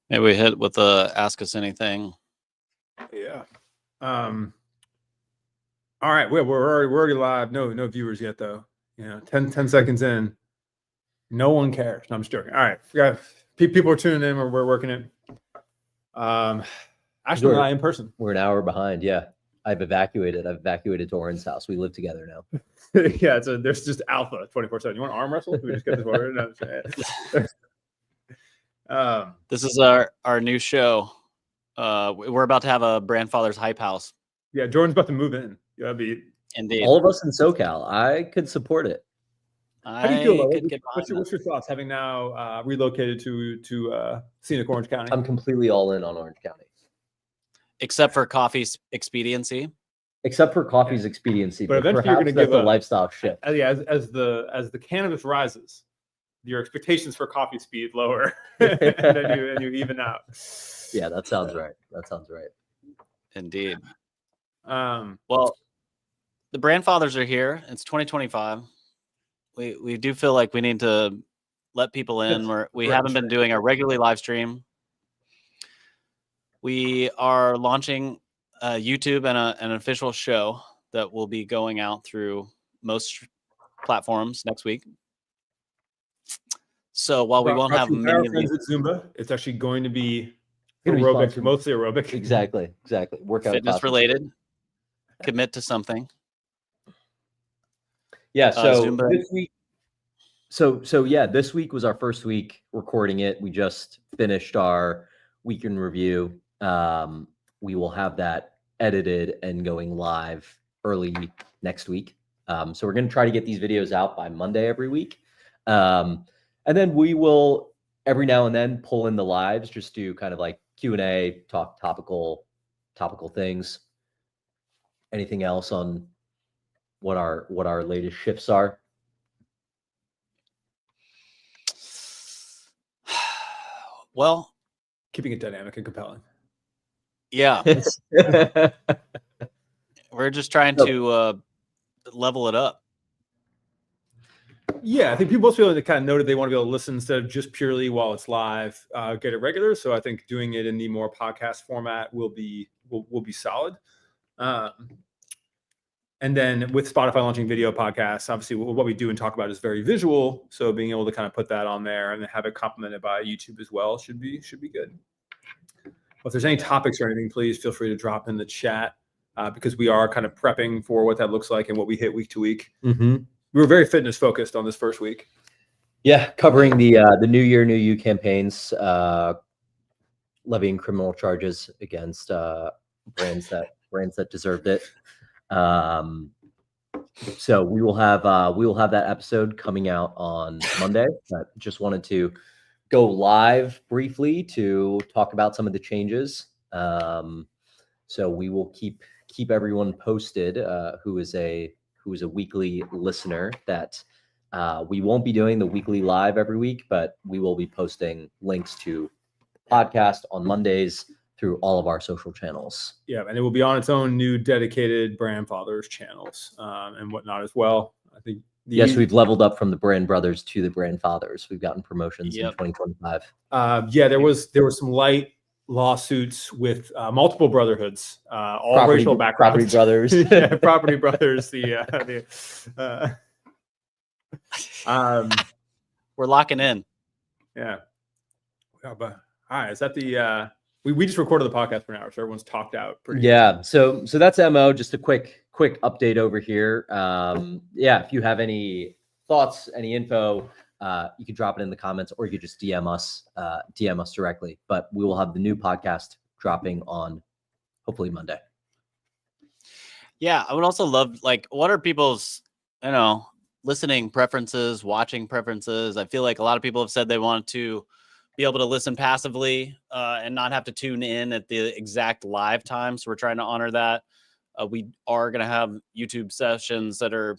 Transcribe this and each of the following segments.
Maybe we hit with the ask us anything. Yeah. All right. We're already live. No viewers yet though. 10 seconds in. No one cares. No, I'm just joking. All right. People are tuning in. We're working it. Ashton and I in person. We're an hour behind. Yeah. I've evacuated to Oren's house. We live together now. Yeah. There's just alpha 24/7. You want to arm wrestle? We just get this word. This is our new show. We're about to have a Brandfathers hype house. Yeah, Jordan's about to move in. That'd be indeed. All of us in SoCal. I could support it. How do you feel about it? What's your thoughts having now relocated to scenic Orange County? I'm completely all in on Orange County. Except for coffee's expediency. Expediency. But eventually you're going to give a lifestyle shift. Yeah, as the cannabis rises, your expectations for coffee speed lower, and then you even out. Yeah, that sounds right. Indeed. Well, the Brandfathers are here. It's 2025. We do feel like we need to let people in. We haven't been doing a regularly live stream. We are launching YouTube and an official show that will be going out through most platforms next week. So while we won't have many of these, Zumba, it's actually going to be aerobic, mostly aerobic. Exactly. Workout fitness related. Commit to something. Yeah. So this week. So yeah, this week was our first week recording it. We just finished our week in review. We will have that edited and going live early next week. So we're going to try to get these videos out by Monday every week. And then we will every now and then pull in the lives, just do kind of like Q&A, talk topical things. Anything else on what our latest shifts are? Well, keeping it dynamic and compelling. Yeah. We're just trying to level it up. Yeah, I think people feel they kind of noted they want to be able to listen instead of just purely while it's live, get it regular. So I think doing it in the more podcast format will be solid. And then with Spotify launching video podcasts, obviously what we do and talk about is very visual. So being able to kind of put that on there and then have it complemented by YouTube as well should be good. Well, if there's any topics or anything, please feel free to drop in the chat because we are kind of prepping for what that looks like and what we hit week to week. Mm-hmm. We were very fitness focused on this first week. Yeah, covering the New Year, New You campaigns, levying criminal charges against brands that deserved it. So we will have that episode coming out on Monday. I just wanted to go live briefly to talk about some of the changes. So we will keep everyone posted who is a weekly listener that we won't be doing the weekly live every week, but we will be posting links to the podcast on Mondays through all of our social channels. Yeah, and it will be on its own new dedicated Brandfathers channels and whatnot as well. I think yes, we've leveled up from the Brand Brothers to the Brandfathers. We've gotten promotions in 2025. Yeah, there was some light lawsuits with multiple brotherhoods, all racial backgrounds. Property Brothers. Yeah, Property Brothers. We're locking in. Yeah. But all right, is that the we just recorded the podcast for an hour, so everyone's talked out pretty much. So that's MO. Just a quick update over here. Yeah, if you have any thoughts, any info, you can drop it in the comments, or you could just DM us directly. But we will have the new podcast dropping on hopefully Monday. Yeah, I would also love, like, what are people's, listening preferences, watching preferences? I feel like a lot of people have said they want to be able to listen passively and not have to tune in at the exact live time. So we're trying to honor that. We are going to have YouTube sessions that are,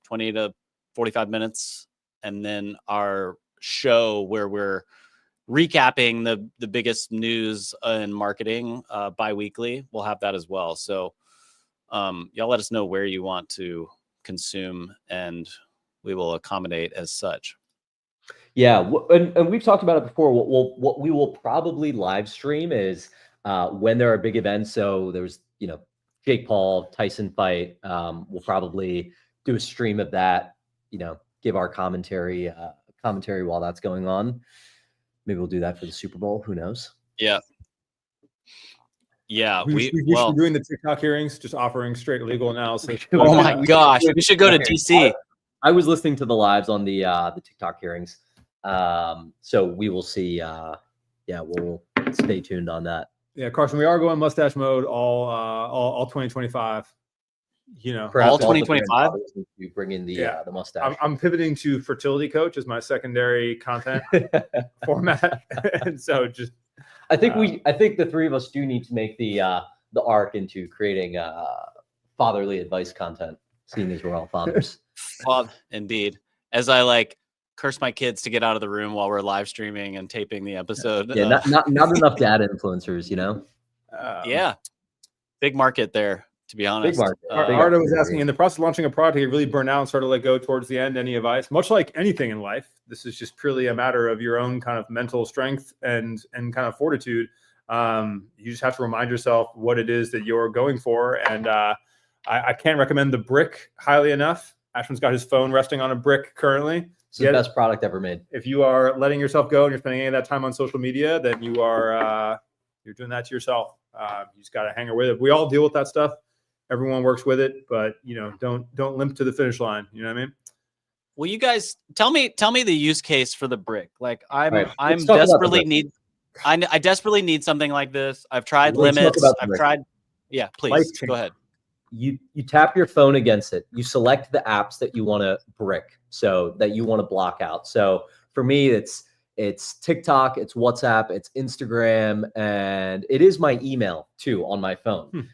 20 to 45 minutes. And then our show where we're recapping the biggest news in marketing bi-weekly. We'll have that as well. So y'all let us know where you want to consume and we will accommodate as such. Yeah, and we've talked about it before. What we will probably live stream is when there are big events. So there's, Jake Paul, Tyson fight. We'll probably do a stream of that, give our commentary while that's going on. Maybe we'll do that for the Super Bowl. Who knows? Yeah. Yeah. We should be doing the TikTok hearings, just offering straight legal analysis. Oh my gosh. We should go to DC. I was listening to the lives on the TikTok hearings. So we will see. We'll stay tuned on that. Yeah, Carson, we are going mustache mode all 2025. Perhaps all 2025. You bring in the mustache. I'm pivoting to fertility coach as my secondary content format, and so just. I think the three of us do need to make the arc into creating fatherly advice content, seeing as we're all fathers. Indeed. As I curse my kids to get out of the room while we're live streaming and taping the episode. Yeah, not enough dad influencers, Yeah, big market there, to be honest. Big market. Ardo was asking, in the process of launching a product, he really burned out and started to let go towards the end. Any advice? Much like anything in life, this is just purely a matter of your own kind of mental strength and kind of fortitude. You just have to remind yourself what it is that you're going for. And I can't recommend the brick highly enough. Ashman's got his phone resting on a brick currently. It's the best product ever made. If you are letting yourself go and you're spending any of that time on social media, then you are you're doing that to yourself. You just got to hang with it. We all deal with that stuff. Everyone works with it, but don't limp to the finish line. You know what I mean? Well, you guys tell me the use case for the brick. I desperately need something like this. I've tried limits. I've tried. Yeah, please go ahead. You tap your phone against it. You select the apps that you want to brick, so that you want to block out. So for me, it's TikTok, it's WhatsApp, it's Instagram, and it is my email too on my phone.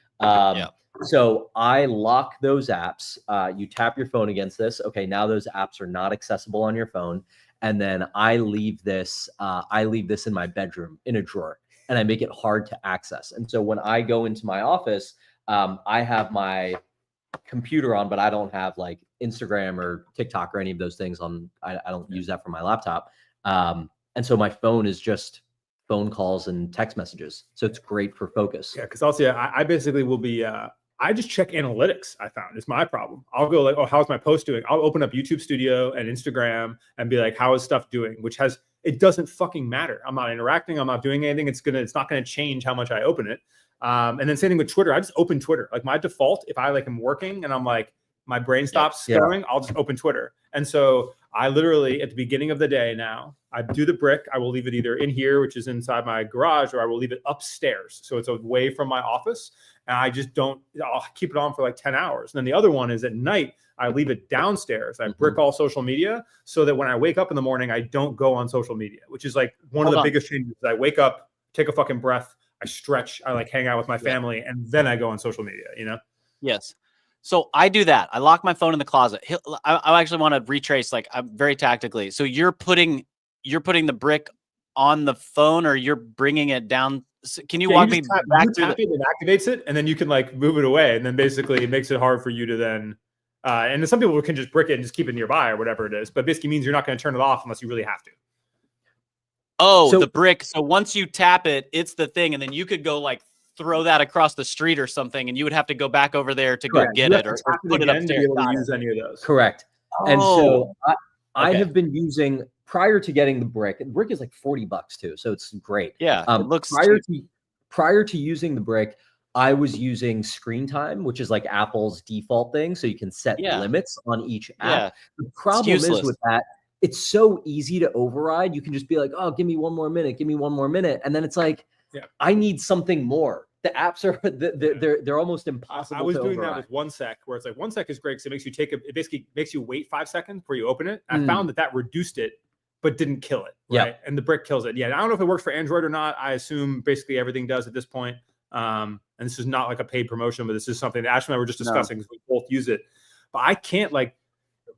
So I lock those apps. You tap your phone against this. Okay, now those apps are not accessible on your phone. And then I leave this in my bedroom in a drawer, and I make it hard to access. And so when I go into my office, I have my computer on, but I don't have Instagram or TikTok or any of those things on. I don't use that for my laptop. And so my phone is just phone calls and text messages. So it's great for focus. Yeah, because also I basically will be. I just check analytics. I found it's my problem. I'll go oh, how's my post doing? I'll open up YouTube Studio and Instagram and be like, how is stuff doing? It doesn't fucking matter. I'm not interacting. I'm not doing anything. It's not gonna change how much I open it. And then same thing with Twitter. I just open Twitter. My default, if I am working and I'm my brain stops going, I'll just open Twitter. And so I literally, at the beginning of the day now, I do the brick. I will leave it either in here, which is inside my garage, or I will leave it upstairs. So it's away from my office. And I just I'll keep it on for 10 hours. And then the other one is at night, I leave it downstairs. I brick all social media so that when I wake up in the morning, I don't go on social media, which is one of the biggest changes. I wake up, take a fucking breath, I stretch, I hang out with my family, and then I go on social media, Yes. So I do that. I lock my phone in the closet. I actually want to retrace, I'm very tactically. So you're putting the brick on the phone, or you're bringing it down. Can you walk me back to it? It activates it, and then you can move it away, and then basically it makes it hard for you to then. And then some people can just brick it and just keep it nearby or whatever it is, but basically means you're not going to turn it off unless you really have to. Oh, so the brick. So once you tap it, it's the thing, and then you could go throw that across the street or something, and you would have to go back over there to go get it or put it upstairs. To be able to use any of those. Correct. Oh. And so I have been using, prior to getting the brick is $40 too, so it's great. Yeah, it looks prior to using the brick, I was using Screen Time, which is Apple's default thing, so you can set limits on each app. Yeah. The problem is with that, it's so easy to override. You can just be oh, give me one more minute, and then it's I need something more. The apps are they're almost impossible. I was doing override. that with 1 sec, where it's 1 sec is great because it makes you it basically makes you wait 5 seconds before you open it. I found that reduced it, but didn't kill it. Right? Yeah, and the brick kills it. Yeah, I don't know if it works for Android or not. I assume basically everything does at this point. And this is not a paid promotion, but this is something that Ash and I were just discussing because we both use it. But I can't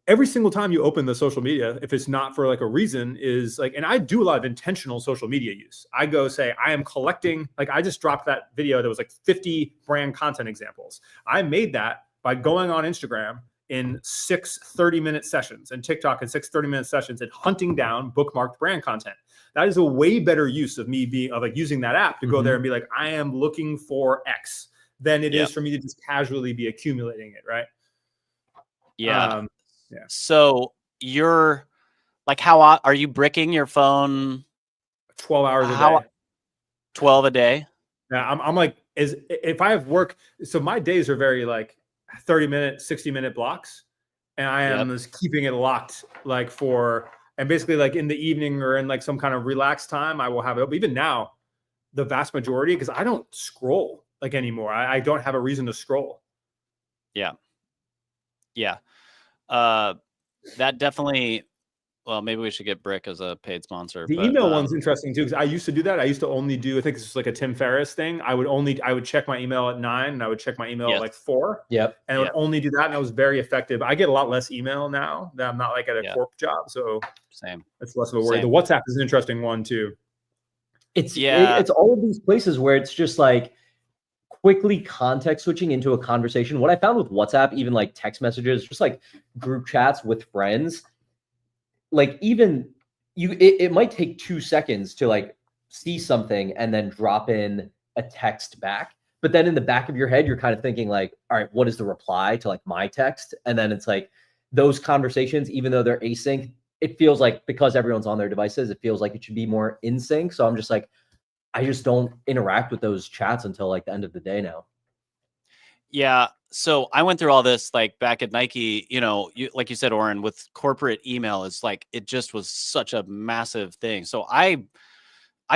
every single time you open the social media, if it's not for a reason, is and I do a lot of intentional social media use. I go say, I am collecting, I just dropped that video that was 50 brand content examples. I made that by going on Instagram in 6 30-minute sessions, and TikTok in 6 30-minute sessions, and hunting down bookmarked brand content. That is a way better use of me using that app to go there and be like, I am looking for X, than it is for me to just casually be accumulating it, right? Yeah. Yeah. So you're like, how are you bricking your phone? 12 hours a day. 12 a day? Yeah, I'm like, if I have work, so my days are very like 30-minute, 60-minute blocks, and I am just keeping it locked like and basically like in the evening or in like some kind of relaxed time, I will have it open. Even now, the vast majority, because I don't scroll like anymore. I don't have a reason to scroll. Yeah. Yeah. That definitely, well, maybe we should get Brick as a paid sponsor. The email one's interesting too, because I used to do that. I used to only do, I think it's just like a Tim Ferriss thing. I would check my email at 9, and I would check my email at like 4. Yep. And I would only do that, and that was very effective. I get a lot less email now that I'm not like at a corp job, so same. It's less of a worry. The WhatsApp is an interesting one too. It's all of these places where it's just like quickly context switching into a conversation. What I found with WhatsApp, even like text messages, just like group chats with friends, like even it might take 2 seconds to like see something and then drop in a text back. But then in the back of your head, you're kind of thinking like, all right, what is the reply to like my text? And then it's like those conversations, even though they're async, it feels like because everyone's on their devices, it feels like it should be more in sync. So I'm just like, I just don't interact with those chats until like the end of the day now. Yeah. So I went through all this like back at Nike, like you said, Oren, with corporate email, it's like, it just was such a massive thing. So I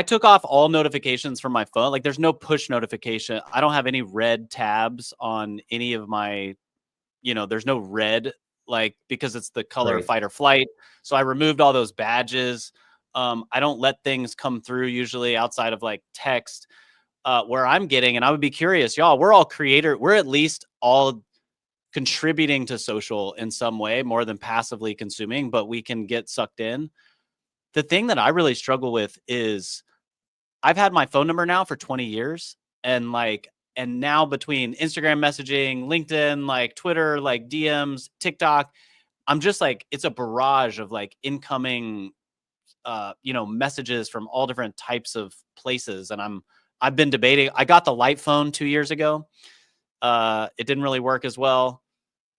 took off all notifications from my phone. Like there's no push notification. I don't have any red tabs on any of my, there's no red, like, because it's the color of fight or flight. So I removed all those badges. I don't let things come through usually outside of like text. Where I'm getting, and I would be curious, y'all, we're all we're at least all contributing to social in some way more than passively consuming, but we can get sucked in. The thing that I really struggle with is I've had my phone number now for 20 years, and now between Instagram messaging, LinkedIn, like Twitter, like DMs, TikTok, I'm just like, it's a barrage of like incoming, messages from all different types of places. And I've been debating. I got the light phone 2 years ago. It didn't really work as well.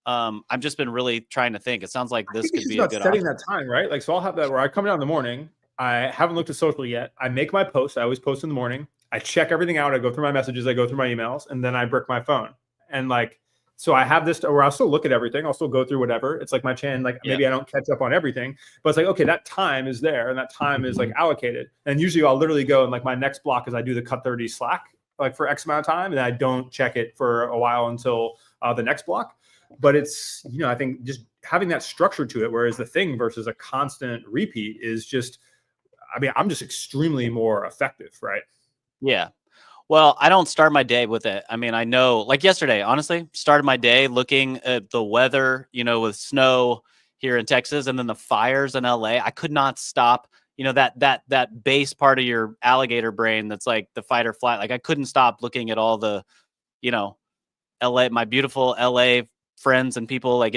I've just been really trying to think. It sounds like this could be a good setting that time, right? Like, so I'll have that where I come down in the morning. I haven't looked at social yet. I make my post. I always post in the morning. I check everything out. I go through my messages. I go through my emails, and then I brick my phone. And like, so I have this where I'll still look at everything. I'll still go through whatever. It's like my channel. Like maybe I don't catch up on everything, but it's like, okay, that time is there, and that time is like allocated. And usually I'll literally go, and like my next block is I do the cut 30 Slack like for X amount of time, and I don't check it for a while until the next block. But it's, I think just having that structure to it, whereas the thing versus a constant repeat is just, I'm just extremely more effective, right? Yeah. Well, I don't start my day with it. I know, like yesterday, honestly, started my day looking at the weather, with snow here in Texas, and then the fires in LA. I could not stop, that base part of your alligator brain that's like the fight or flight. Like I couldn't stop looking at all the, LA, my beautiful LA friends and people. Like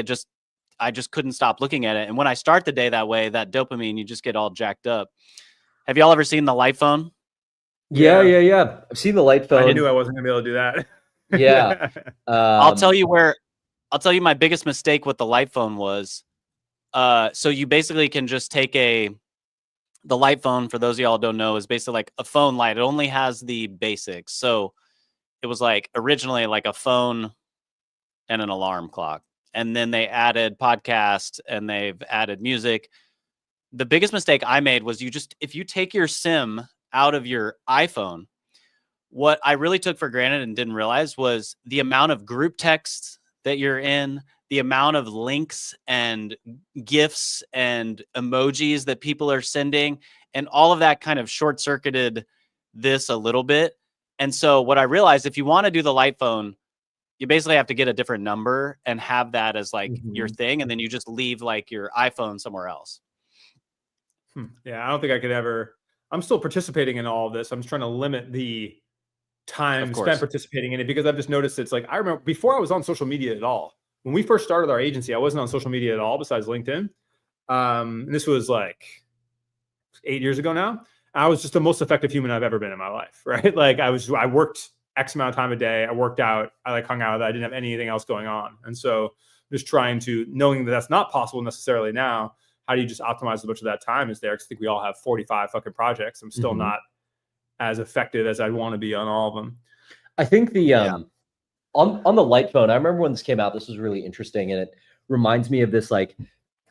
I just couldn't stop looking at it. And when I start the day that way, that dopamine, you just get all jacked up. Have y'all ever seen the light phone? Yeah. I've seen the light phone. I knew I wasn't gonna be able to do that. Yeah. I'll tell you my biggest mistake with the light phone was, so you basically can just take the light phone, for those of y'all who don't know, is basically like a phone light. It only has the basics. So it was like originally like a phone and an alarm clock. And then they added podcast and they've added music. The biggest mistake I made was if you take your SIM out of your iPhone, what I really took for granted and didn't realize was the amount of group texts that you're in, the amount of links and GIFs and emojis that people are sending, and all of that kind of short-circuited this a little bit. And so what I realized, if you want to do the light phone, you basically have to get a different number and have that as like your thing. And then you just leave like your iPhone somewhere else. Yeah, I don't think I could ever. I'm still participating in all of this. I'm just trying to limit the time spent participating in it, because I've just noticed it's like, I remember before I was on social media at all, when we first started our agency, I wasn't on social media at all besides LinkedIn. This was like 8 years ago now. I was just the most effective human I've ever been in my life, right? Like I worked X amount of time a day. I worked out. I like hung out. I didn't have anything else going on. And so just trying to, knowing that that's not possible necessarily now, how do you just optimize as much of that time is there? Because I think we all have 45 fucking projects. I'm still not as effective as I want to be on all of them. I think on the light phone, I remember when this came out, this was really interesting. And it reminds me of this like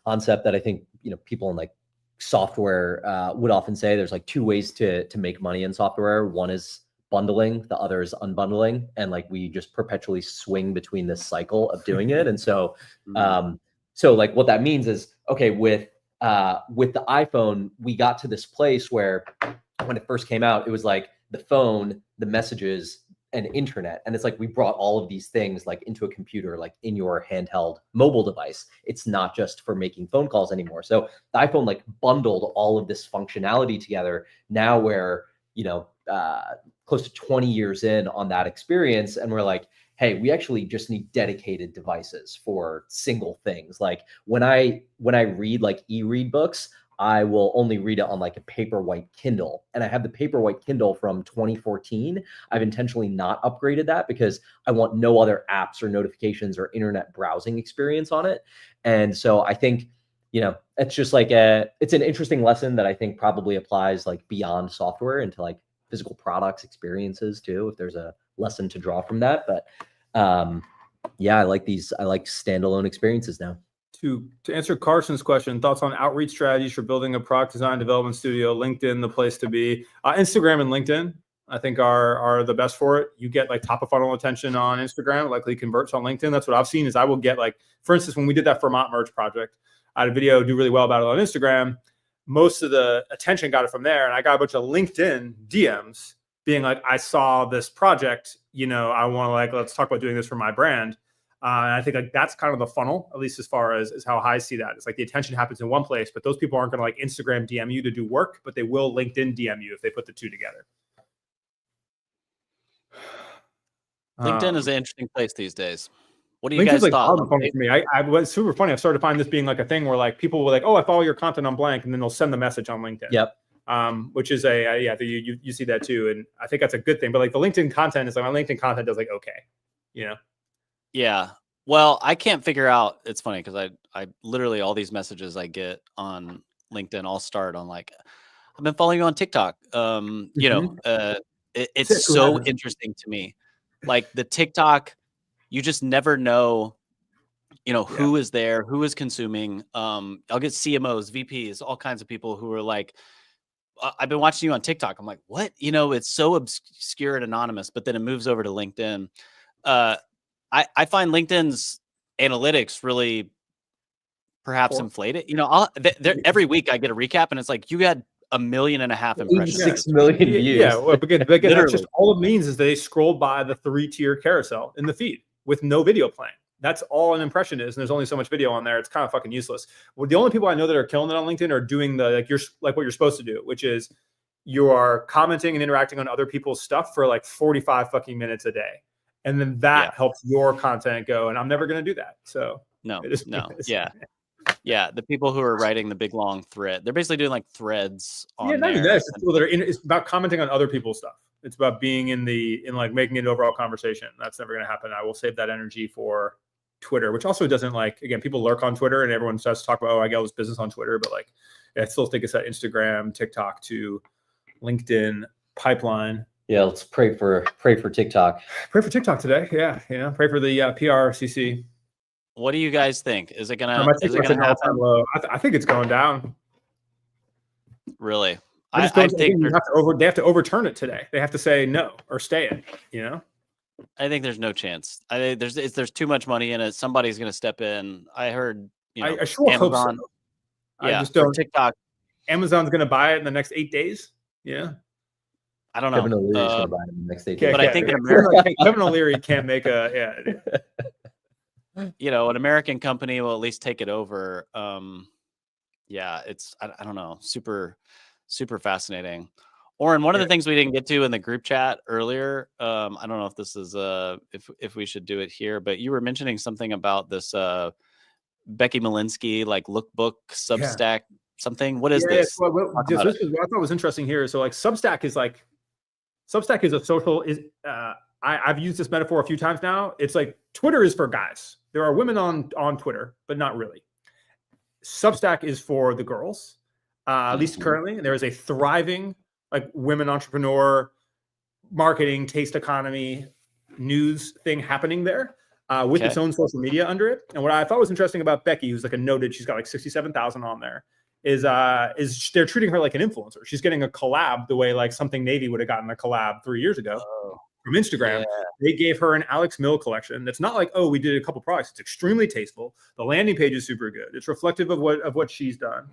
concept that I think, people in like software would often say there's like 2 ways to make money in software. One is bundling, the other is unbundling. And like we just perpetually swing between this cycle of doing it. And so so like what that means is, okay, with the iPhone, we got to this place where when it first came out, it was like the phone, the messages, and internet. And it's like we brought all of these things like into a computer, like in your handheld mobile device. It's not just for making phone calls anymore. So the iPhone like bundled all of this functionality together. Now we're, close to 20 years in on that experience. And we're like, hey, we actually just need dedicated devices for single things. Like when I read like e-read books, I will only read it on like a Paperwhite Kindle. And I have the Paperwhite Kindle from 2014. I've intentionally not upgraded that because I want no other apps or notifications or internet browsing experience on it. And so I think, it's just like it's an interesting lesson that I think probably applies like beyond software into like physical products, experiences too, if there's a lesson to draw from that. But I like standalone experiences now. To answer Carson's question, thoughts on outreach strategies for building a product design development studio, LinkedIn, the place to be. Instagram and LinkedIn, I think are the best for it. You get like top of funnel attention on Instagram, likely converts on LinkedIn. That's what I've seen is I will get like, for instance, when we did that Vermont merch project, I had a video do really well about it on Instagram. Most of the attention got it from there. And I got a bunch of LinkedIn DMs being like, I saw this project, I want to like, let's talk about doing this for my brand. And I think like that's kind of the funnel, at least as far as how I see that. It's like the attention happens in one place, but those people aren't going to like Instagram DM you to do work, but they will LinkedIn DM you if they put the two together. LinkedIn is an interesting place these days. What do you LinkedIn's guys thought? For me. I was super funny. I started to find this being like a thing where like people were like, oh, I follow your content on blank, and then they'll send the message on LinkedIn. Yep. Which is you see that too, and I think that's a good thing. But like the LinkedIn content is like my LinkedIn content does like okay, Yeah. Well, I can't figure out. It's funny because I literally all these messages I get on LinkedIn all start on like, I've been following you on TikTok. It's so interesting to me. Like the TikTok, you just never know, who is there, who is consuming. I'll get CMOs, VPs, all kinds of people who are like, I've been watching you on TikTok. I'm like, what? It's so obscure and anonymous, but then it moves over to LinkedIn. I find LinkedIn's analytics really perhaps inflated. Every week I get a recap and it's like, you had 1.5 million impressions. 6 million views. Yeah. Well, again, that's just all it means is they scroll by the 3-tier carousel in the feed with no video playing. That's all an impression is. And there's only so much video on there. It's kind of fucking useless. Well, the only people I know that are killing it on LinkedIn are doing what you're supposed to do, which is you are commenting and interacting on other people's stuff for like 45 fucking minutes a day. And then that helps your content go. And I'm never going to do that. So no. Yeah. The people who are writing the big long thread, they're basically doing like threads on there. It's people that are it's about commenting on other people's stuff. It's about being in like making it an overall conversation. That's never going to happen. I will save that energy for Twitter, which also doesn't like, again, people lurk on Twitter and everyone starts to talk about, I got all this business on Twitter, but like, I still think it's that Instagram, TikTok to LinkedIn pipeline. Yeah, let's pray for TikTok. Pray for TikTok today. Yeah. Pray for the PRCC. What do you guys think? Is it gonna happen? I think it's going down. Really? I think they have to overturn it today. They have to say no or stay it. I think there's no chance. I think there's too much money in it. Somebody's going to step in. I heard, I sure Amazon, hope so. Yeah, for TikTok. Amazon's going to buy it in the next 8 days. Yeah. I don't know. Kevin O'Leary's going to buy it in the next 8 days. But I think Kevin O'Leary can't make an American company will at least take it over. It's, I don't know, super, super fascinating. Oren, one of the things we didn't get to in the group chat earlier, I don't know if this is if we should do it here, but you were mentioning something about this Becky Malinsky like lookbook Substack something. What is this? This is what I thought was interesting here. So like Substack is a social I've used this metaphor a few times now. It's like Twitter is for guys. There are women on Twitter, but not really. Substack is for the girls, at least currently. And there is a thriving like women entrepreneur marketing, taste economy, news thing happening there with its own social media under it. And what I thought was interesting about Becky, who's like a noted, she's got like 67,000 on there, is they're treating her like an influencer. She's getting a collab the way like something Navy would have gotten a collab 3 years ago from Instagram. Yeah. They gave her an Alex Mill collection. That's not like, oh, we did a couple products. It's extremely tasteful. The landing page is super good. It's reflective of what she's done.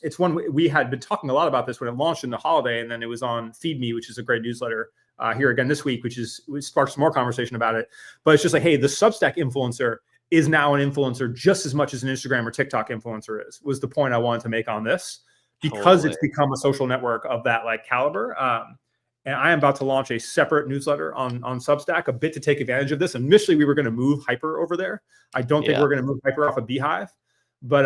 It's one we had been talking a lot about this when it launched in the holiday, and then it was on Feed Me, which is a great newsletter here again this week, which sparked some more conversation about it. But it's just like, hey, the Substack influencer is now an influencer just as much as an Instagram or TikTok influencer is, was the point I wanted to make on this, because it's become a social network of that like caliber. And I am about to launch a separate newsletter on Substack, a bit to take advantage of this. Initially, we were going to move Hyper over there. I don't think we're going to move Hyper off of Beehive, but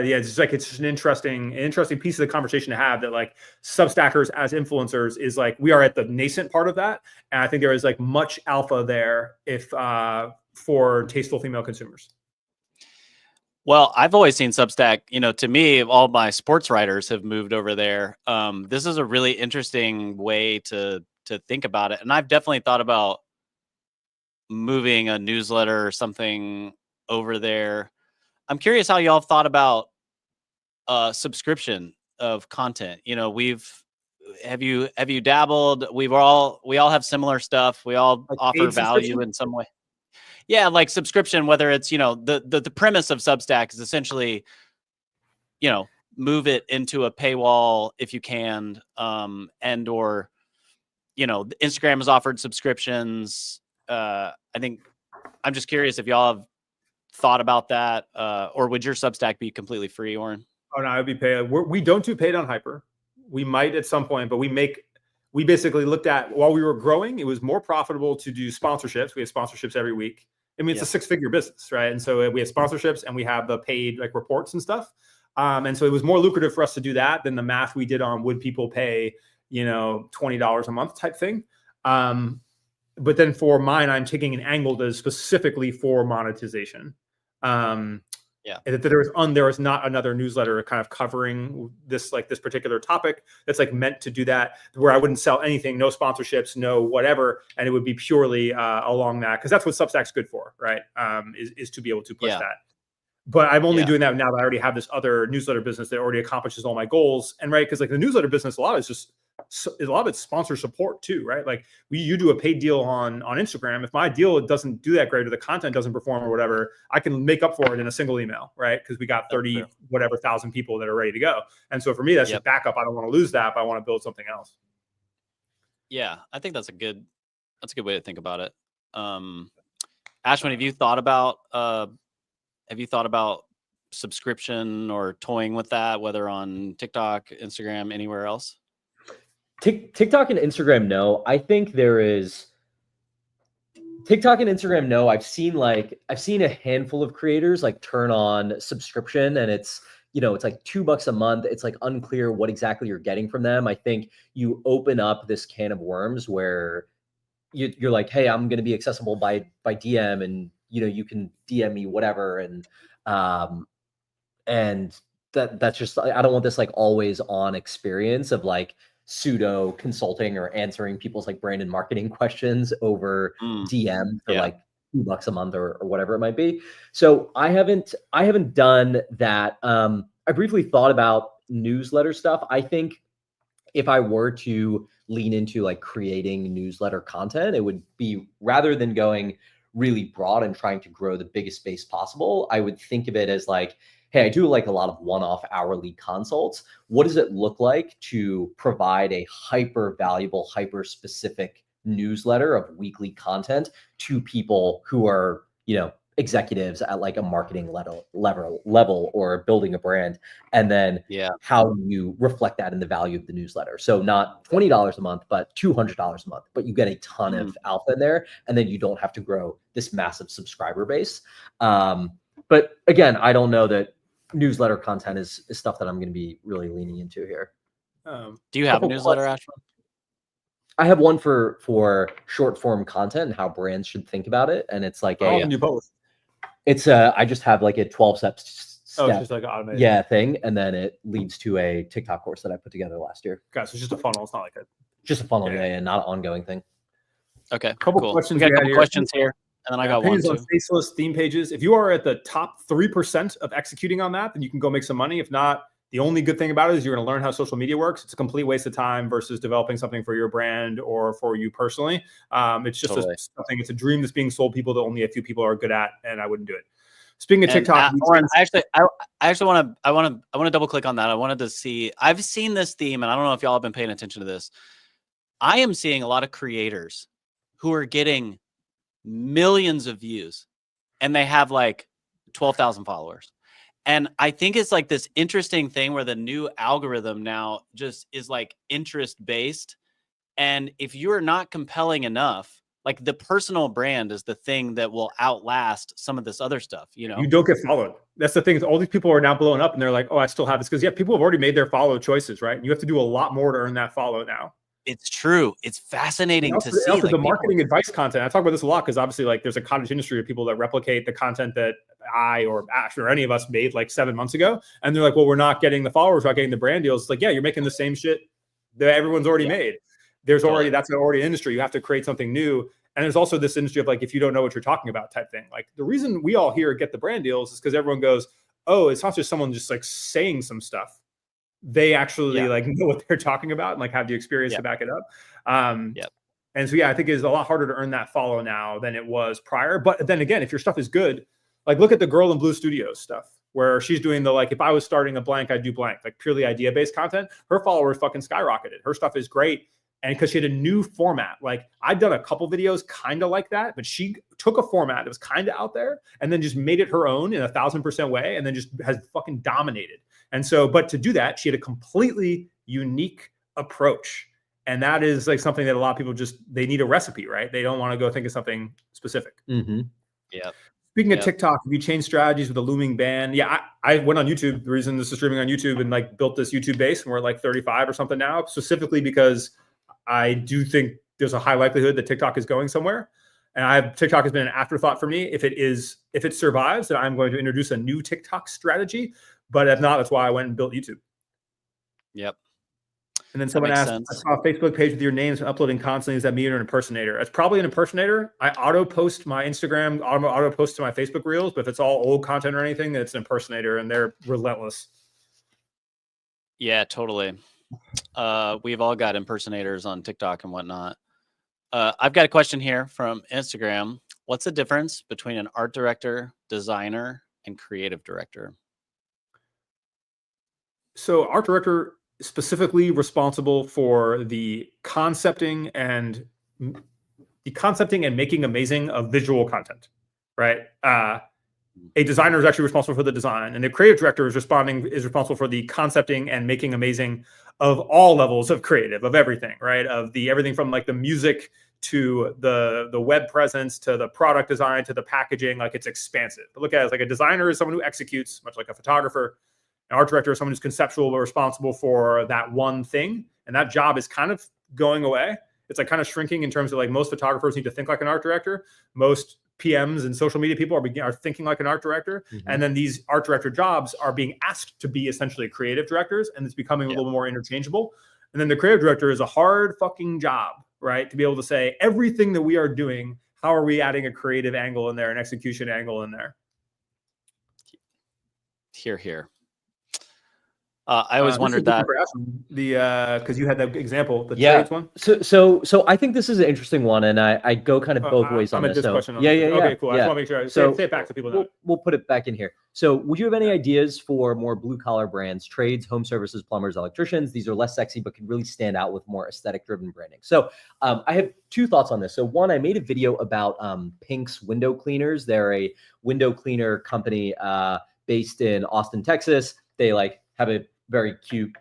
yeah, it's just like, it's just an interesting piece of the conversation to have, that like Substackers as influencers is like, we are at the nascent part of that. And I think there is like much alpha there for tasteful female consumers. Well, I've always seen Substack, to me, all my sports writers have moved over there. This is a really interesting way to think about it. And I've definitely thought about moving a newsletter or something over there. I'm curious how y'all thought about subscription of content. Have you dabbled? We all have similar stuff. We all like offer value in some way. Yeah, like subscription, whether it's, the premise of Substack is essentially, move it into a paywall if you can, and or, Instagram has offered subscriptions. I think I'm just curious if y'all have thought about that, or would your Substack be completely free, Oren? Oh no, it would be paid. We don't do paid on Hyper. We might at some point, but we basically looked at, while we were growing, it was more profitable to do sponsorships. We have sponsorships every week. I mean, it's a 6-figure business, right? And so we have sponsorships and we have the paid like reports and stuff. And so it was more lucrative for us to do that than the math we did on would people pay, $20 a month type thing. But then for mine, I'm taking an angle that is specifically for monetization. There is not another newsletter kind of covering this particular topic that's like meant to do that, where I wouldn't sell anything, no sponsorships, no whatever, and it would be purely along that, because that's what Substack's good for, right? Is to be able to push that. But I'm only doing that now that I already have this other newsletter business that already accomplishes all my goals, and right, because like the newsletter business, a lot of it's sponsor support too, right? Like you do a paid deal on Instagram. If my deal doesn't do that great, or the content doesn't perform or whatever, I can make up for it in a single email, right? Because we got 30 whatever thousand people that are ready to go. And so for me, that's just backup. I don't want to lose that, but I want to build something else. Yeah, I think that's a good way to think about it. Ashwin, have you thought about subscription or toying with that, whether on TikTok, Instagram, anywhere else? TikTok and Instagram, no. I think there is TikTok and Instagram, no. I've seen a handful of creators like turn on subscription, and it's like $2 a month. It's like unclear what exactly you're getting from them. I think you open up this can of worms where you're like, hey, I'm going to be accessible by DM, and you can DM me whatever, and that's just, I don't want this like always on experience of like pseudo consulting or answering people's like brand and marketing questions over DM for like $2 a month or whatever it might be. So I haven't done that. I briefly thought about newsletter stuff. I think if I were to lean into like creating newsletter content, it would be, rather than going really broad and trying to grow the biggest base possible, I would think of it as like, hey, I do like a lot of one-off hourly consults. What does it look like to provide a hyper valuable, hyper specific newsletter of weekly content to people who are, executives at like a marketing level or building a brand, and then how you reflect that in the value of the newsletter. So not $20 a month, but $200 a month, but you get a ton of alpha in there, and then you don't have to grow this massive subscriber base. But again, I don't know that newsletter content is stuff that I'm going to be really leaning into here. Do you have a newsletter, Ashwin? I have one for short form content and how brands should think about it. And it's like you both. It's I just have like a 12-step it's just like automated thing, and then it leads to a TikTok course that I put together last year. Okay, so it's just a funnel. It's not like just a funnel, not an ongoing thing. Okay, cool. Questions. We got a couple questions here, and then I got one too. On faceless theme pages. If you are at the top 3% of executing on that, then you can go make some money. If not, the only good thing about it is you're going to learn how social media works. It's a complete waste of time versus developing something for your brand or for you personally. It's just something. It's a dream that's being sold people that only a few people are good at, and I wouldn't do it. Speaking of TikTok, Oren, I actually want to double click on that. I wanted to see. I've seen this theme, and I don't know if y'all have been paying attention to this. I am seeing a lot of creators who are getting millions of views, and they have like 12,000 followers. And I think it's like this interesting thing where the new algorithm now just is like interest based. And if you're not compelling enough, like the personal brand is the thing that will outlast some of this other stuff. You don't get followed. That's the thing. All these people are now blowing up and they're like, oh, I still have this. Because people have already made their follow choices, right? And you have to do a lot more to earn that follow now. It's true. It's fascinating to see. Also, the marketing advice content. I talk about this a lot because obviously, like, there's a cottage industry of people that replicate the content that I or Ash or any of us made like 7 months ago, and they're like, "Well, we're not getting the followers, we're not getting the brand deals." It's like, yeah, you're making the same shit that everyone's already made. There's already that's already an industry. You have to create something new, and there's also this industry of like, if you don't know what you're talking about, type thing. Like the reason we all here get the brand deals is because everyone goes, "Oh, it's not just someone just like saying some stuff." They actually like know what they're talking about and like have the experience to back it up. And so, I think it's a lot harder to earn that follow now than it was prior. But then again, if your stuff is good, like look at the Girl in Blue Studios stuff where she's doing the, like, if I was starting a blank, I'd do blank, like purely idea-based content. Her followers fucking skyrocketed. Her stuff is great. And because she had a new format, like I've done a couple videos kind of like that, but she took a format that was kind of out there and then just made it her own in 1,000% way. And then just has fucking dominated. And so, but to do that, she had a completely unique approach. And that is like something that a lot of people they need a recipe, right? They don't want to go think of something specific. Yeah. Speaking of TikTok, have you changed strategies with the looming ban? Yeah, I went on YouTube. The reason this is streaming on YouTube and like built this YouTube base, and we're at like 35 or something now, specifically because I do think there's a high likelihood that TikTok is going somewhere. And TikTok has been an afterthought for me. If it survives, then I'm going to introduce a new TikTok strategy. But if not, that's why I went and built YouTube. Yep. And then someone asked, I saw a Facebook page with your names uploading constantly. Is that me or an impersonator? It's probably an impersonator. I auto post my Instagram, auto post to my Facebook reels. But if it's all old content or anything, it's an impersonator, and they're relentless. Yeah, totally. We've all got impersonators on TikTok and whatnot. I've got a question here from Instagram. What's the difference between an art director, designer, and creative director? So art director specifically responsible for the concepting and making amazing of visual content, right? A designer is actually responsible for the design, and the creative director is responsible for the concepting and making amazing of all levels of creative, of everything, right? Of everything from like the music to the web presence to the product design to the packaging. Like it's expansive. But look at it as like a designer is someone who executes, much like a photographer. An art director is someone who's conceptual but responsible for that one thing, and that job is kind of going away. It's like kind of shrinking in terms of like most photographers need to think like an art director. Most PMs and social media people are thinking like an art director. And then these art director jobs are being asked to be essentially creative directors, and it's becoming a little more interchangeable. And then the creative director is a hard fucking job, right? To be able to say everything that we are doing, how are we adding a creative angle in there, an execution angle in there? Here. I always wondered that. Because you had that example, the Yeah. trades one. So I think this is an interesting one, and I go kind of both ways on I'm at this. this question. Yeah. Okay, cool. I Yeah. just want to make sure. So say it back so people know. we'll put it back in here. So would you have any ideas for more blue collar brands, trades, home services, plumbers, electricians? These are less sexy, but can really stand out with more aesthetic driven branding. So I have two thoughts on this. So one, I made a video about Pink's window cleaners. They're a window cleaner company based in Austin, Texas. They like have a very cute,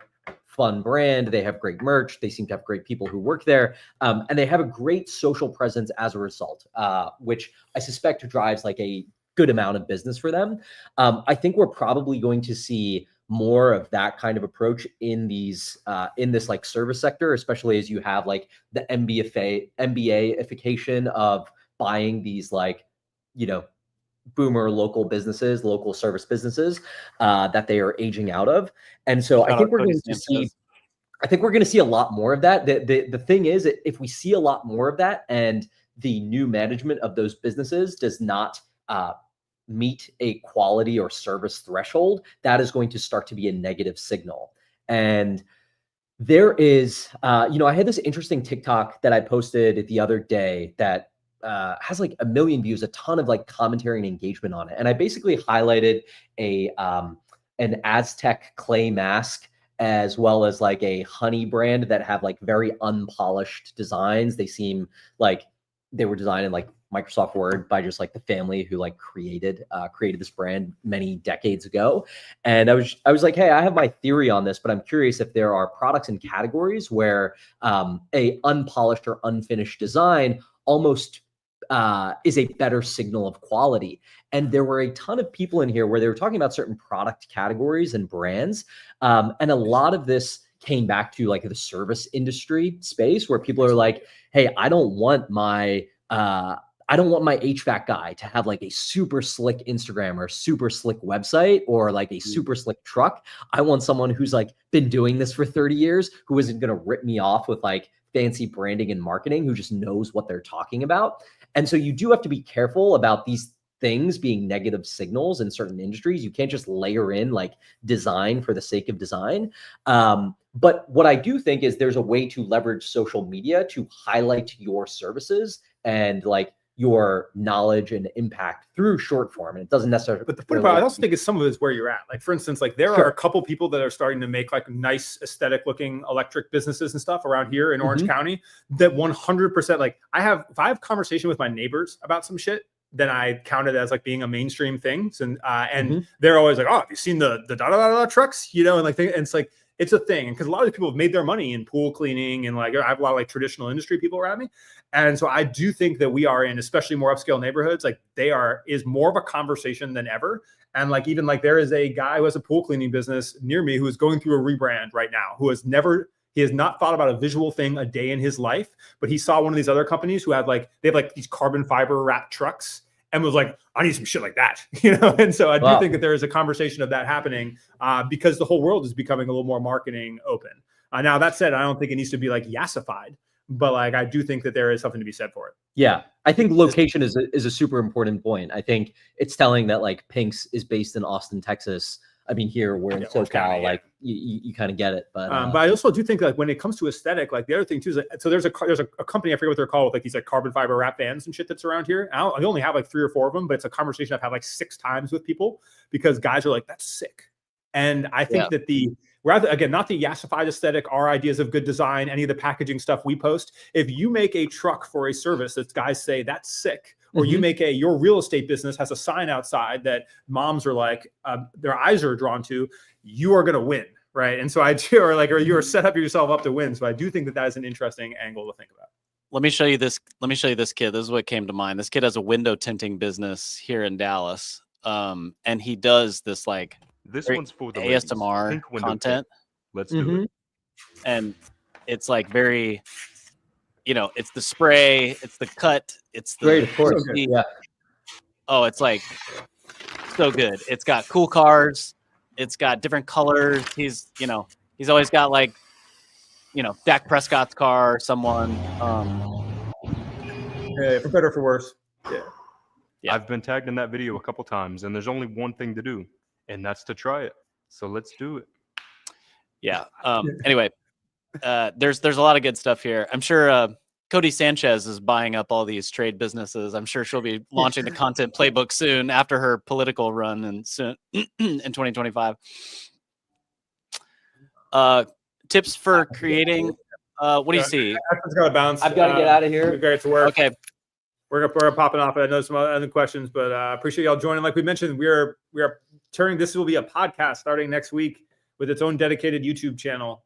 fun brand. They have great merch. They seem to have great people who work there. And they have a great social presence as a result, which I suspect drives like a good amount of business for them. I think we're probably going to see more of that kind of approach in these in this like service sector, especially as you have like the MBA-ification of buying these like, you know, boomer local businesses, local service businesses that they are aging out of. And so I think we're going to see a lot more of that. The thing is, if we see a lot more of that and the new management of those businesses does not meet a quality or service threshold, that is going to start to be a negative signal. And there is, I had this interesting TikTok that I posted the other day that has like 1 million views, a ton of like commentary and engagement on it. And I basically highlighted an Aztec clay mask as well as like a honey brand that have like very unpolished designs. They seem like they were designed in like Microsoft Word by just like the family who like created this brand many decades ago. And I was like, hey, I have my theory on this, but I'm curious if there are products and categories where a unpolished or unfinished design almost is a better signal of quality. And there were a ton of people in here where they were talking about certain product categories and brands. And a lot of this came back to like the service industry space where people are like, hey, I don't want my HVAC guy to have like a super slick Instagram or super slick website or like a super slick truck. I want someone who's like been doing this for 30 years, who isn't going to rip me off with like fancy branding and marketing, who just knows what they're talking about. And so you do have to be careful about these things being negative signals in certain industries. You can't just layer in like design for the sake of design. But what I do think is there's a way to leverage social media to highlight your services and like your knowledge and impact through short form. And it doesn't necessarily. But the point about I also think is some of it is where you're at. Like for instance, like there are a couple people that are starting to make like nice aesthetic looking electric businesses and stuff around here in Orange County that 100% like if I have conversation with my neighbors about some shit, then I count it as like being a mainstream thing. And they're always like, oh, have you seen the da trucks? You know, and like and it's like it's a thing. And because a lot of people have made their money in pool cleaning and like I have a lot of like traditional industry people around me. And so I do think that we are in especially more upscale neighborhoods, like is more of a conversation than ever. And like even like there is a guy who has a pool cleaning business near me who is going through a rebrand right now, he has not thought about a visual thing a day in his life, but he saw one of these other companies who they have like these carbon fiber wrapped trucks and was like, I need some shit like that, you know? And so I do think that there is a conversation of that happening because the whole world is becoming a little more marketing open. Now that said, I don't think it needs to be like yassified, but like, I do think that there is something to be said for it. Yeah. I think location is a super important point. I think it's telling that like Pink's is based in Austin, Texas. I mean, here we're in SoCal, like you kind of get it. But I also do think like when it comes to aesthetic, like the other thing too is like, so there's a company, I forget what they're called, with like these like carbon fiber wrap vans and shit that's around here. I only have like 3 or 4 of them, but it's a conversation I've had like 6 times with people because guys are like, that's sick. And I think that again, not the yassified aesthetic, our ideas of good design, any of the packaging stuff we post. If you make a truck for a service that guys say that's sick, or you make your real estate business has a sign outside that moms are like, their eyes are drawn to, you are going to win. Right. And so or you're set up yourself up to win. So I do think that is an interesting angle to think about. Let me show you this kid. This is what came to mind. This kid has a window tinting business here in Dallas. And he does this like, this one's for the ASMR content. Let's do it. And it's like very, it's the spray, it's the cut, it's the great, of course. So yeah. Oh, it's like so good. It's got cool cars, it's got different colors. He's always got like, Dak Prescott's car, or someone. Yeah, for better or for worse. Yeah. I've been tagged in that video a couple times, and there's only one thing to do, and that's to try it. So let's do it. Yeah. Anyway, there's a lot of good stuff here. I'm sure Cody Sanchez is buying up all these trade businesses. I'm sure she'll be launching the content playbook soon after her political run and soon in 2025. Tips for creating. What do you see? I've got to bounce. I've got to get out of We've here. got to get to work. Okay. We're popping off. I know some other questions, but appreciate y'all joining. Like we mentioned, we are turning. This will be a podcast starting next week with its own dedicated YouTube channel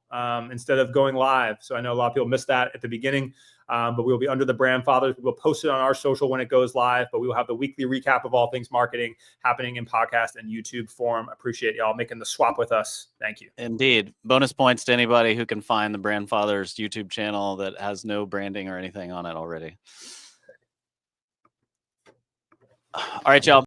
instead of going live. So I know a lot of people missed that at the beginning, but we will be under the Brandfathers. We will post it on our social when it goes live, but we will have the weekly recap of all things marketing happening in podcast and YouTube form. Appreciate y'all making the swap with us. Thank you. Indeed. Bonus points to anybody who can find the Brandfathers YouTube channel that has no branding or anything on it already. All right, y'all.